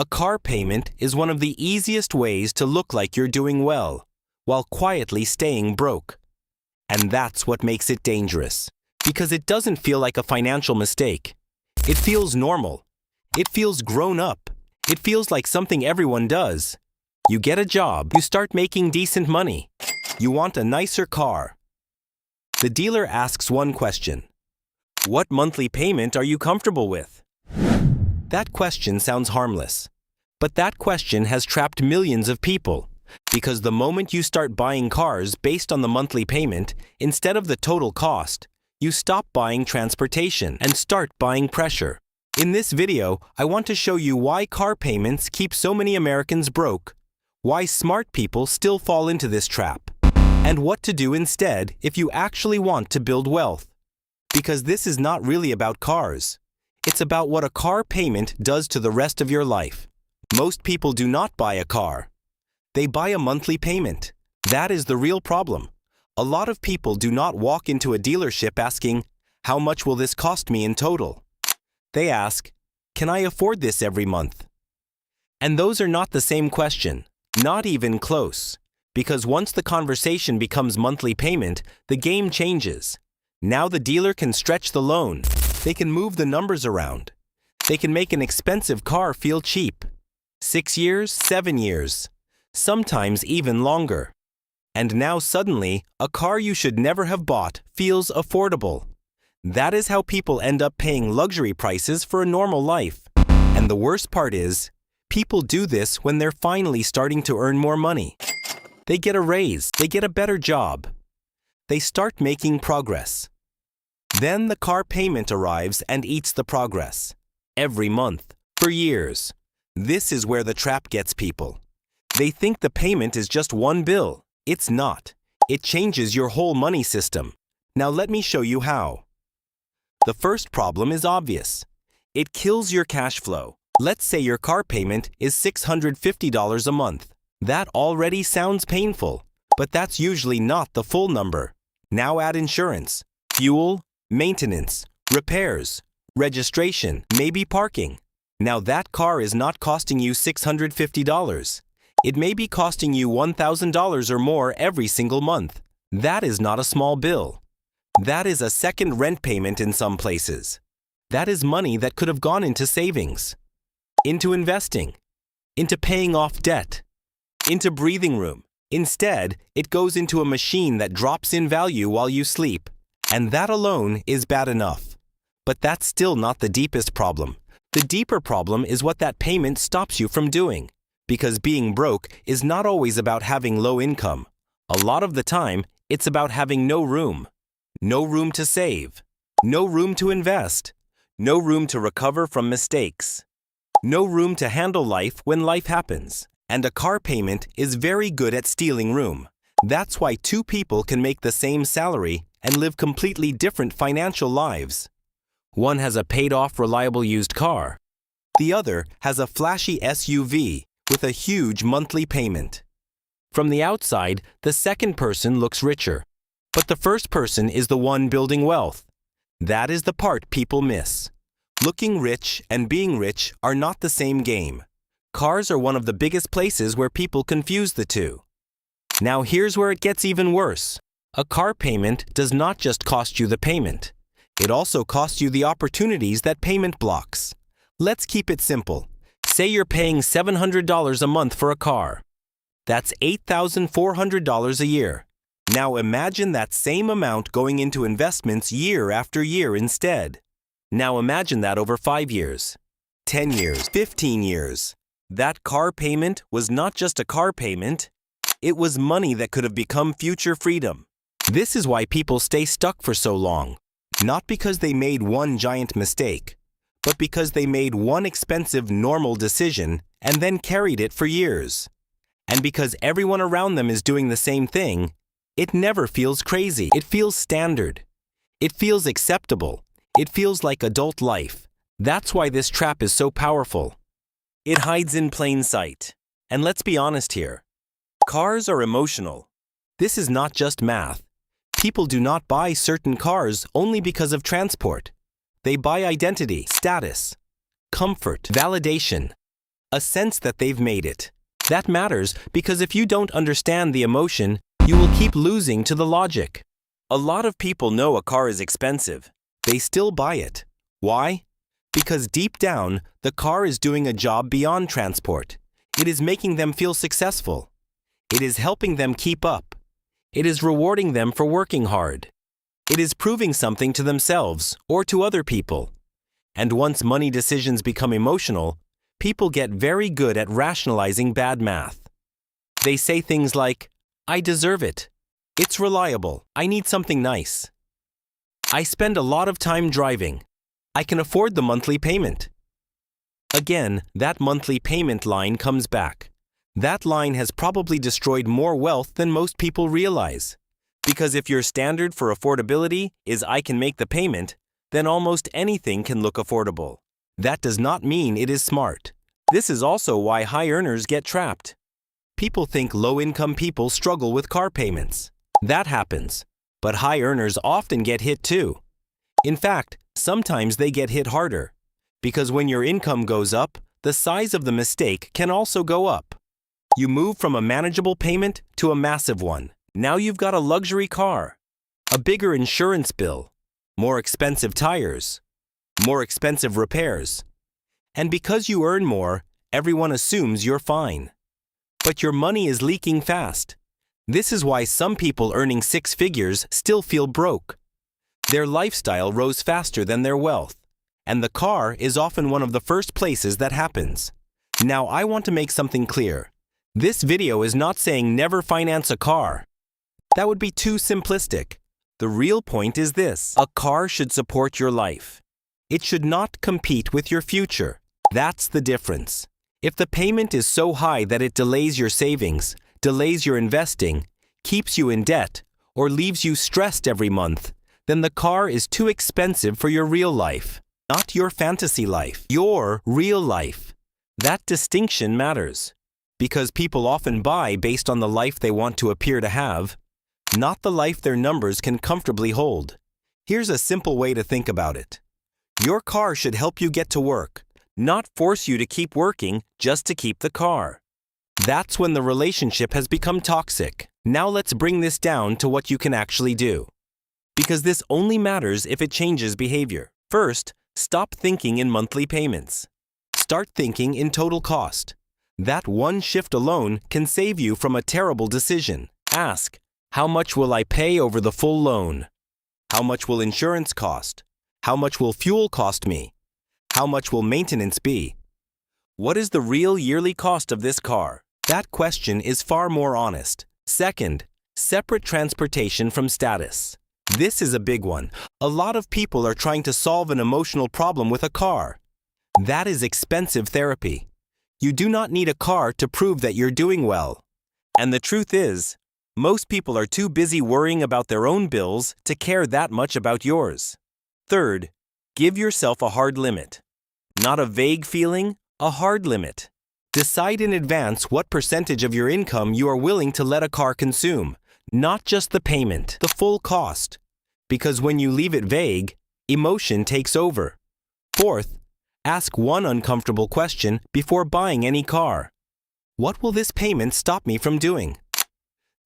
A car payment is one of the easiest ways to look like you're doing well, while quietly staying broke. And that's what makes it dangerous, because it doesn't feel like a financial mistake. It feels normal. It feels grown up. It feels like something everyone does. You get a job, you start making decent money. You want a nicer car. The dealer asks one question. What monthly payment are you comfortable with? That question sounds harmless, but that question has trapped millions of people, because the moment you start buying cars based on the monthly payment instead of the total cost, you stop buying transportation and start buying pressure. In this video, I want to show you why car payments keep so many Americans broke, why smart people still fall into this trap, and what to do instead if you actually want to build wealth. Because this is not really about cars. It's about what a car payment does to the rest of your life. Most people do not buy a car. They buy a monthly payment. That is the real problem. A lot of people do not walk into a dealership asking, how much will this cost me in total? They ask, can I afford this every month? And those are not the same question, not even close. Because once the conversation becomes monthly payment, the game changes. Now the dealer can stretch the loan. They can move the numbers around. They can make an expensive car feel cheap. 6 years, 7 years, sometimes even longer. And now suddenly, a car you should never have bought feels affordable. That is how people end up paying luxury prices for a normal life. And the worst part is, people do this when they're finally starting to earn more money. They get a raise, they get a better job. They start making progress. Then the car payment arrives and eats the progress. Every month, for years. This is where the trap gets people. They think the payment is just one bill. It's not. It changes your whole money system. Now let me show you how. The first problem is obvious. It kills your cash flow. Let's say your car payment is $650 a month. That already sounds painful, but that's usually not the full number. Now add insurance, fuel, maintenance, repairs, registration, maybe parking. Now that car is not costing you $650. It may be costing you $1,000 or more every single month. That is not a small bill. That is a second rent payment in some places. That is money that could have gone into savings, into investing, into paying off debt, into breathing room. Instead, it goes into a machine that drops in value while you sleep. And that alone is bad enough. But that's still not the deepest problem. The deeper problem is what that payment stops you from doing. Because being broke is not always about having low income. A lot of the time, it's about having no room. No room to save. No room to invest. No room to recover from mistakes. No room to handle life when life happens. And a car payment is very good at stealing room. That's why two people can make the same salary and live completely different financial lives. One has a paid-off, reliable used car. The other has a flashy SUV with a huge monthly payment. From the outside, the second person looks richer. But the first person is the one building wealth. That is the part people miss. Looking rich and being rich are not the same game. Cars are one of the biggest places where people confuse the two. Now here's where it gets even worse. A car payment does not just cost you the payment. It also costs you the opportunities that payment blocks. Let's keep it simple. Say you're paying $700 a month for a car. That's $8,400 a year. Now imagine that same amount going into investments year after year instead. Now imagine that over 5 years, 10 years, 15 years. That car payment was not just a car payment. It was money that could have become future freedom. This is why people stay stuck for so long. Not because they made one giant mistake, but because they made one expensive normal decision and then carried it for years. And because everyone around them is doing the same thing, it never feels crazy. It feels standard. It feels acceptable. It feels like adult life. That's why this trap is so powerful. It hides in plain sight. And let's be honest here. Cars are emotional. This is not just math. People do not buy certain cars only because of transport. They buy identity, status, comfort, validation. a sense that they've made it. That matters because if you don't understand the emotion, you will keep losing to the logic. A lot of people know a car is expensive. They still buy it. Why? Because deep down, the car is doing a job beyond transport. It is making them feel successful. It is helping them keep up. It is rewarding them for working hard. It is proving something to themselves or to other people. And once money decisions become emotional, people get very good at rationalizing bad math. They say things like, "I deserve it. It's reliable. I need something nice. I spend a lot of time driving. I can afford the monthly payment." Again, that monthly payment line comes back. That line has probably destroyed more wealth than most people realize. Because if your standard for affordability is "I can make the payment," then almost anything can look affordable. That does not mean it is smart. This is also why high earners get trapped. People think low-income people struggle with car payments. That happens. But high earners often get hit too. In fact, sometimes they get hit harder. Because when your income goes up, the size of the mistake can also go up. You move from a manageable payment to a massive one. Now you've got a luxury car, a bigger insurance bill, more expensive tires, more expensive repairs. And because you earn more, everyone assumes you're fine. But your money is leaking fast. This is why some people earning 6 figures still feel broke. Their lifestyle rose faster than their wealth, and the car is often one of the first places that happens. Now I want to make something clear. This video is not saying never finance a car. That would be too simplistic. The real point is this: a car should support your life. It should not compete with your future. That's the difference. If the payment is so high that it delays your savings, delays your investing, keeps you in debt, or leaves you stressed every month, then the car is too expensive for your real life. Not your fantasy life, your real life. That distinction matters. Because people often buy based on the life they want to appear to have, not the life their numbers can comfortably hold. Here's a simple way to think about it. Your car should help you get to work, not force you to keep working just to keep the car. That's when the relationship has become toxic. Now let's bring this down to what you can actually do. Because this only matters if it changes behavior. First, stop thinking in monthly payments. Start thinking in total cost. That one shift alone can save you from a terrible decision. Ask, how much will I pay over the full loan? How much will insurance cost? How much will fuel cost me? How much will maintenance be? What is the real yearly cost of this car? That question is far more honest. Second, separate transportation from status. This is a big one. A lot of people are trying to solve an emotional problem with a car. That is expensive therapy. You do not need a car to prove that you're doing well. And the truth is, most people are too busy worrying about their own bills to care that much about yours. Third, give yourself a hard limit. Not a vague feeling, a hard limit. Decide in advance what percentage of your income you are willing to let a car consume, not just the payment, the full cost. Because when you leave it vague, emotion takes over. Fourth, ask one uncomfortable question before buying any car. What will this payment stop me from doing?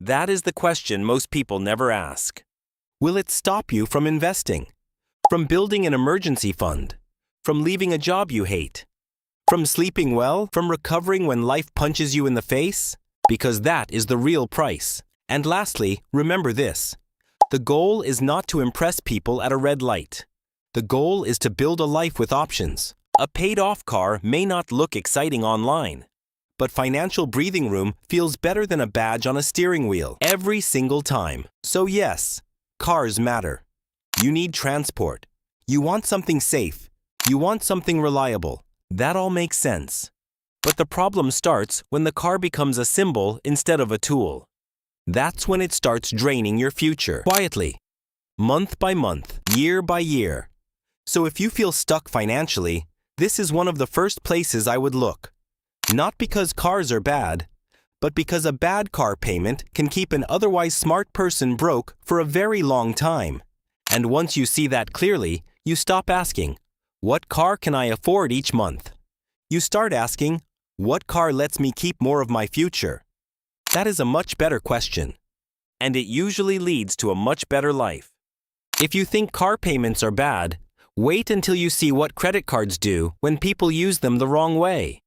That is the question most people never ask. Will it stop you from investing? From building an emergency fund? From leaving a job you hate? From sleeping well? From recovering when life punches you in the face? Because that is the real price. And lastly, remember this. The goal is not to impress people at a red light. The goal is to build a life with options. A paid-off car may not look exciting online, but financial breathing room feels better than a badge on a steering wheel every single time. So yes, cars matter. You need transport. You want something safe. You want something reliable. That all makes sense. But the problem starts when the car becomes a symbol instead of a tool. That's when it starts draining your future quietly, month by month, year by year. So if you feel stuck financially, this is one of the first places I would look. Not because cars are bad, but because a bad car payment can keep an otherwise smart person broke for a very long time. And once you see that clearly, you stop asking, what car can I afford each month? You start asking, What car lets me keep more of my future? That is a much better question. And it usually leads to a much better life. If you think car payments are bad, wait until you see what credit cards do when people use them the wrong way.